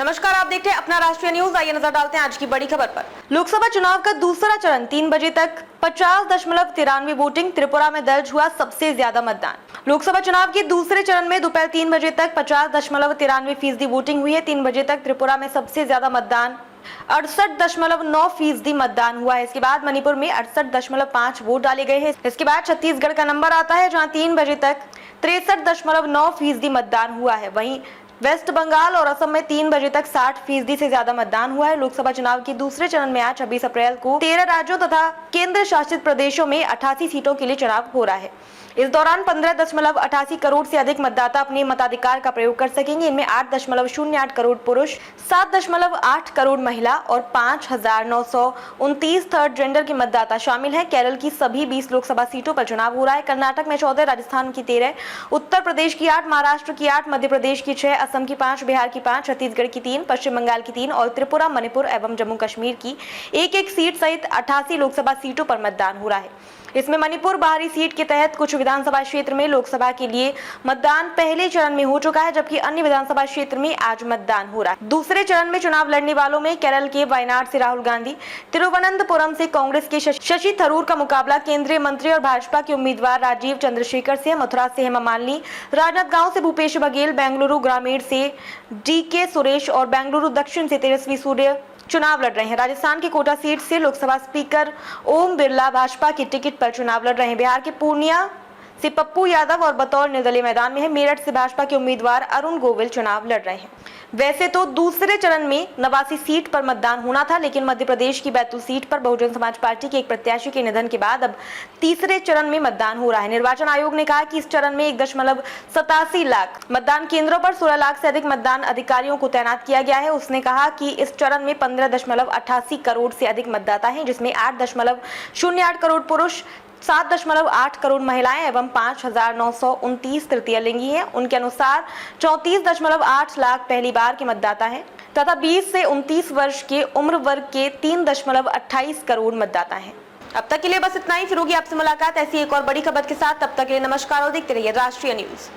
नमस्कार, आप देखते हैं अपना राष्ट्रीय न्यूज। आइए नजर डालते हैं आज की बड़ी खबर पर। लोकसभा चुनाव का दूसरा चरण 3 बजे तक 50.93 वोटिंग। त्रिपुरा में दर्ज हुआ सबसे ज्यादा मतदान। लोकसभा चुनाव के दूसरे चरण में दोपहर 3 बजे तक 50.93% वोटिंग हुई है। 3 बजे तक त्रिपुरा में सबसे ज्यादा मतदान 68.9% मतदान हुआ है। इसके बाद मणिपुर में 68.5 वोट डाले गए हैं। इसके बाद छत्तीसगढ़ का नंबर आता है, जहां 3 बजे तक 63.9% मतदान हुआ है। वहीं वेस्ट बंगाल और असम में 3 बजे तक 60% से ज्यादा मतदान हुआ है। लोकसभा चुनाव के दूसरे चरण में आज 26 अप्रैल को 13 राज्यों तथा केंद्र शासित प्रदेशों में 88 सीटों के लिए चुनाव हो रहा है। इस दौरान 15.88 करोड़ से अधिक मतदाता अपने मताधिकार का प्रयोग कर सकेंगे। इनमें 8.08 करोड़ पुरुष, 7.8 करोड़ महिला और 5,929 थर्ड जेंडर के मतदाता शामिल हैं। केरल की सभी 20 लोकसभा सीटों पर चुनाव हो रहा है। कर्नाटक में 14, राजस्थान की 13, उत्तर प्रदेश की 8, महाराष्ट्र की 8, मध्य प्रदेश की 6, असम की 5, बिहार की 5, छत्तीसगढ़ की 3, पश्चिम बंगाल की 3 और त्रिपुरा, मणिपुर एवं जम्मू कश्मीर की एक सीट सहित 88 लोकसभा सीटों पर मतदान हो रहा है। इसमें मणिपुर बाहरी सीट के तहत कुछ विधानसभा क्षेत्र में लोकसभा के लिए मतदान पहले चरण में हो चुका है, जबकि अन्य विधानसभा क्षेत्र में आज मतदान हो रहा है। दूसरे चरण में चुनाव लड़ने वालों में केरल के वायनाड से राहुल गांधी, तिरुवनंतपुरम से कांग्रेस के शशि थरूर का मुकाबला केंद्रीय मंत्री और भाजपा के उम्मीदवार राजीव चंद्रशेखर से, मथुरा से हेमा मालिनी, राजनांदगांव से भूपेश बघेल, बेंगलुरु ग्रामीण से DK सुरेश और बेंगलुरु दक्षिण से तेजस्वी सूर्य चुनाव लड़ रहे हैं। राजस्थान की कोटा सीट से लोकसभा स्पीकर ओम बिरला भाजपा की टिकट पर चुनाव लड़ रहे हैं। बिहार के पूर्णिया से पप्पू यादव और बतौर निर्दलीय मैदान में है। मेरठ से भाजपा के उम्मीदवार अरुण गोविल चुनाव लड़ रहे हैं। वैसे तो दूसरे चरण में 89 सीट पर मतदान होना था, लेकिन मध्य प्रदेश की बैतूल सीट पर बहुजन समाज पार्टी के एक प्रत्याशी के निधन के बाद अब तीसरे चरण में मतदान हो रहा है। निर्वाचन आयोग ने कहा कि इस चरण में 1.87 लाख मतदान केंद्रों पर 16 लाख से अधिक मतदान अधिकारियों को तैनात किया गया है। उसने कहा कि इस चरण में 15.88 करोड़ से अधिक मतदाता हैं, जिसमें 8.08 करोड़ पुरुष, 7.8 करोड़ महिलाएं एवं 5,929 तृतीय लिंगी हैं। उनके अनुसार 34.8 लाख पहली बार के मतदाता हैं तथा 20 से 29 वर्ष के उम्र वर्ग के 3.28 करोड़ मतदाता हैं। अब तक के लिए बस इतना ही। फिर होगी आपसे मुलाकात ऐसी एक और बड़ी खबर के साथ। तब तक के लिए नमस्कार और देखते रहिए राष्ट्रीय न्यूज।